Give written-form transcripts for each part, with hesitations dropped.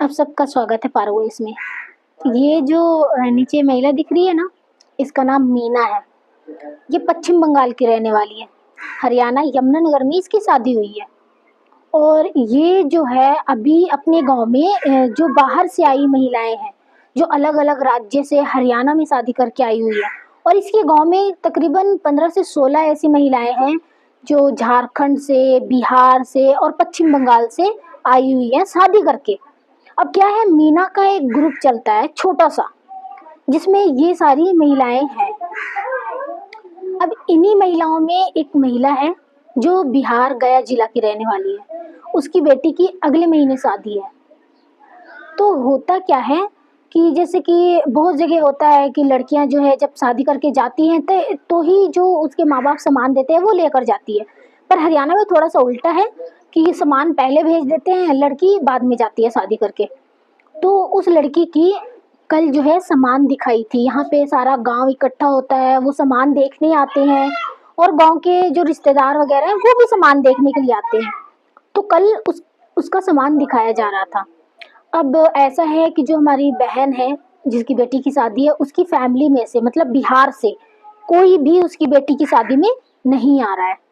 आप सबका स्वागत है पारो इसमें। ये जो नीचे महिला दिख रही है ना, इसका नाम मीना है। ये पश्चिम बंगाल की रहने वाली है। हरियाणा यमुनानगर में इसकी शादी हुई है। और ये जो है अभी अपने गांव में जो बाहर से आई महिलाएं हैं, जो अलग अलग राज्य से हरियाणा में शादी करके आई हुई है। और इसके गांव में तकरीबन 15 से 16 ऐसी महिलाएं हैं जो झारखंड से, बिहार से और पश्चिम बंगाल से आई हुई है शादी करके। अब क्या है, मीना का एक ग्रुप चलता है छोटा सा, जिसमें ये सारी महिलाएं हैं। अब इन्हीं महिलाओं में एक महिला है जो बिहार गया जिला की रहने वाली है। उसकी बेटी की अगले महीने शादी है। तो होता क्या है कि जैसे कि बहुत जगह होता है कि लड़कियां जो है जब शादी करके जाती हैं तो ही जो उसके माँ बाप सामान देते हैं वो लेकर जाती है। पर हरियाणा में थोड़ा सा उल्टा है कि सामान पहले भेज देते हैं, लड़की बाद में जाती है शादी करके। तो उस लड़की की कल जो है सामान दिखाई थी। यहाँ पे सारा गांव इकट्ठा होता है, वो सामान देखने आते हैं और गांव के जो रिश्तेदार वगैरह हैं वो भी सामान देखने के लिए आते हैं। तो कल उसका सामान दिखाया जा रहा था। अब ऐसा है कि जो हमारी बहन है जिसकी बेटी की शादी है, उसकी फैमिली में से मतलब बिहार से कोई भी उसकी बेटी की शादी में नहीं आ रहा है।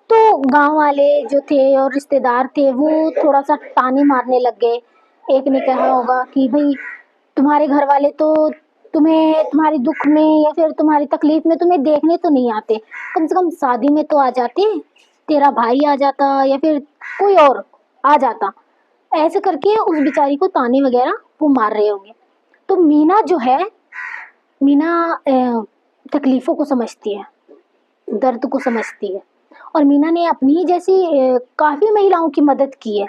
तो गांव वाले जो थे और रिश्तेदार थे वो थोड़ा सा ताने मारने लग गए। एक ने कहा होगा कि भाई तुम्हारे घर वाले तो तुम्हें तुम्हारे दुख में या फिर तुम्हारी तकलीफ में तुम्हें देखने तो नहीं आते, कम से कम शादी में तो आ जाते, तेरा भाई आ जाता या फिर कोई और आ जाता। ऐसे करके उस बेचारी को ताने वगैरह वो मार रहे होंगे। तो मीना जो है, मीना तकलीफों को समझती है, दर्द को समझती है। और मीना ने अपनी जैसी काफ़ी महिलाओं की मदद की है।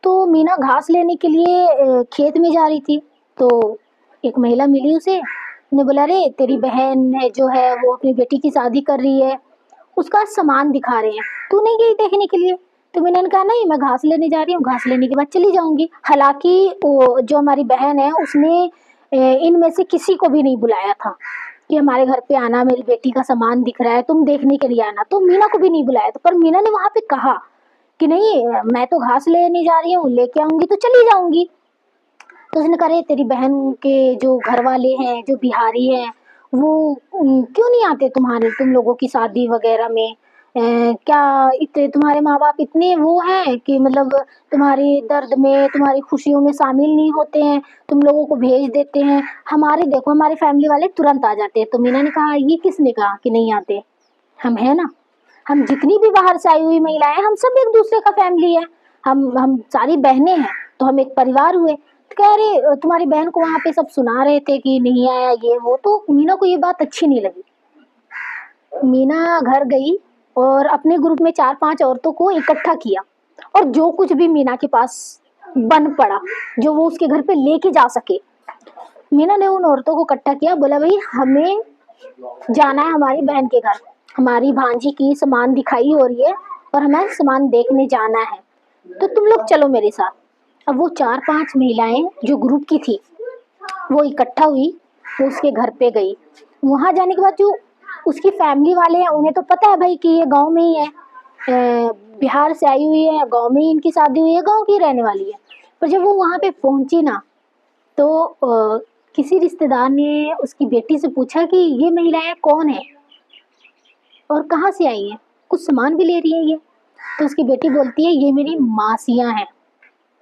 तो मीना घास लेने के लिए खेत में जा रही थी, तो एक महिला मिली उसे। ने बोला, अरे तेरी बहन है जो है वो अपनी बेटी की शादी कर रही है, उसका सामान दिखा रहे हैं, तू नहीं गई देखने के लिए? तो मैंने कहा नहीं, मैं घास लेने जा रही हूँ, घास लेने के बाद चली जाऊंगी। हालांकि वो जो हमारी बहन है उसने इनमें से किसी को भी नहीं बुलाया था कि हमारे घर पे आना, मेरी बेटी का सामान दिख रहा है, तुम देखने के लिए आना। तो मीना को भी नहीं बुलाया था। पर मीना ने वहां पे कहा कि नहीं, मैं तो घास लेने जा रही हूँ, लेके आऊंगी तो चली जाऊंगी। तो उसने कहा, तेरी बहन के जो घर वाले हैं जो बिहारी हैं वो क्यों नहीं आते तुम लोगों की शादी वगैरह में? क्या इतने तुम्हारे माँ बाप इतने वो हैं कि मतलब तुम्हारे दर्द में, तुम्हारी खुशियों में शामिल नहीं होते हैं, तुम लोगों को भेज देते हैं? हमारे देखो, हमारे फैमिली वाले तुरंत आ जाते हैं। तो मीना ने कहा, ये किसने कहा कि नहीं आते? हम है ना, हम जितनी भी बाहर से आई हुई महिलाएं, हम सब एक दूसरे का फैमिली है। हम सारी बहनें हैं, तो हम एक परिवार हुए। तो कह रहे तुम्हारी बहन को वहां पे सब सुना रहे थे कि नहीं आया ये वो। तो मीना को ये बात अच्छी नहीं लगी। मीना घर गई और अपने ग्रुप में 4-5 औरतों को इकट्ठा किया और जो कुछ भी मीना के पास बन पड़ा, जो वो उसके घर पे लेके जा सके, मीना ने उन औरतों को इकट्ठा किया। बोला, भाई हमें जाना है हमारी बहन के घर, हमारी भांजी की सामान दिखाई हो रही है और हमें सामान देखने जाना है, तो तुम लोग चलो मेरे साथ। अब वो 4-5 महिलाएं जो ग्रुप की थी वो इकट्ठा हुई, वो उसके घर पे गई। वहां जाने के बाद जो उसकी फैमिली वाले हैं उन्हें तो पता है भाई कि ये गांव में ही है, बिहार से आई हुई है, गांव में ही इनकी शादी हुई है, गांव की रहने वाली है। पर जब वो वहां पे पहुंची ना, तो किसी रिश्तेदार ने उसकी बेटी से पूछा कि ये महिलाएं कौन है और कहाँ से आई है, कुछ सामान भी ले रही है ये? तो उसकी बेटी बोलती है, ये मेरी मासियाँ हैं,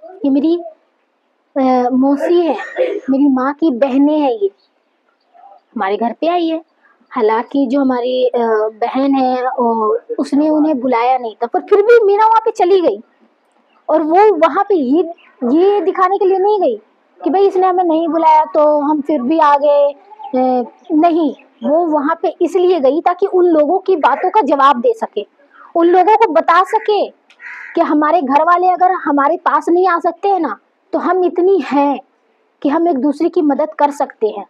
ये मेरी मौसी है, मेरी माँ की बहनें हैं, ये हमारे घर पे आई है। हालांकि जो हमारी बहन है उसने उन्हें बुलाया नहीं था, पर फिर भी मीना वहाँ पे चली गई। और वो वहाँ पे ये दिखाने के लिए नहीं गई कि भाई इसने हमें नहीं बुलाया तो हम फिर भी आ गए, नहीं, वो वहाँ पे इसलिए गई ताकि उन लोगों की बातों का जवाब दे सके, उन लोगों को बता सके कि हमारे घर वाले अगर हमारे पास नहीं आ सकते हैं ना, तो हम इतनी हैं कि हम एक दूसरे की मदद कर सकते हैं।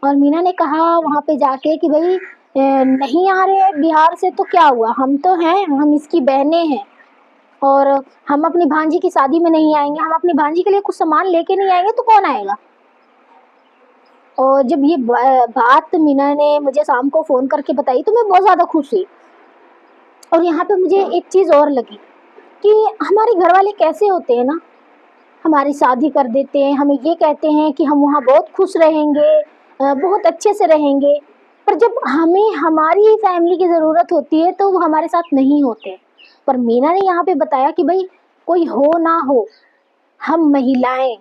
और मीना ने कहा वहाँ पे जाके कि भाई नहीं आ रहे बिहार से तो क्या हुआ, हम तो हैं, हम इसकी बहनें हैं और हम अपनी भांजी की शादी में नहीं आएंगे, हम अपनी भांजी के लिए कुछ सामान लेके नहीं आएंगे तो कौन आएगा? और जब ये बात मीना ने मुझे शाम को फ़ोन करके बताई तो मैं बहुत ज़्यादा खुश हुई। और यहाँ पे मुझे एक चीज़ और लगी कि हमारे घर वाले कैसे होते हैं ना, हमारी शादी कर देते हैं, हमें ये कहते हैं कि हम वहाँ बहुत खुश रहेंगे, बहुत अच्छे से रहेंगे, पर जब हमें हमारी फैमिली की ज़रूरत होती है तो वो हमारे साथ नहीं होते। पर मीना ने यहाँ पे बताया कि भाई कोई हो ना हो, हम महिलाएं,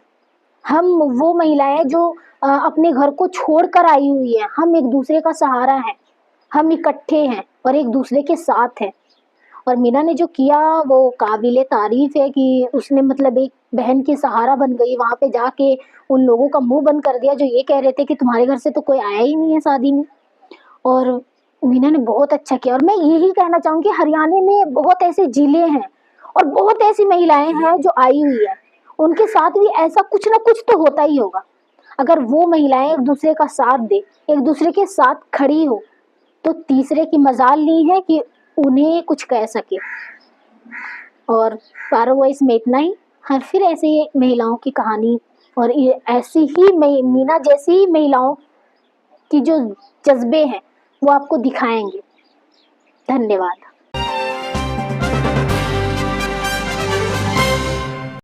हम वो महिलाएं जो अपने घर को छोड़ कर आई हुई है, हम एक दूसरे का सहारा है, हम इकट्ठे हैं और एक दूसरे के साथ हैं। और मीना ने जो किया वो काबिले तारीफ है कि उसने मतलब एक बहन की सहारा बन गई, वहां पे जाके उन लोगों का मुंह बंद कर दिया जो ये कह रहे थे कि तुम्हारे घर से तो कोई आया ही नहीं है शादी में। और मीना ने बहुत अच्छा किया। और मैं यही कहना चाहूंगी, हरियाणा में बहुत ऐसे जिले हैं और बहुत ऐसी महिलाएं हैं जो आई हुई है, उनके साथ भी ऐसा कुछ ना कुछ तो होता ही होगा। अगर वो महिलाएं एक दूसरे का साथ दे, एक दूसरे के साथ खड़ी हो, तो तीसरे की मजाल नहीं है कि उन्हें कुछ कह सके। और पारो वॉइस में इतना ही। हर फिर ऐसे ही महिलाओं की कहानी और ये ऐसी ही मीना जैसी ही महिलाओं की जो जज्बे हैं वो आपको दिखाएंगे। धन्यवाद।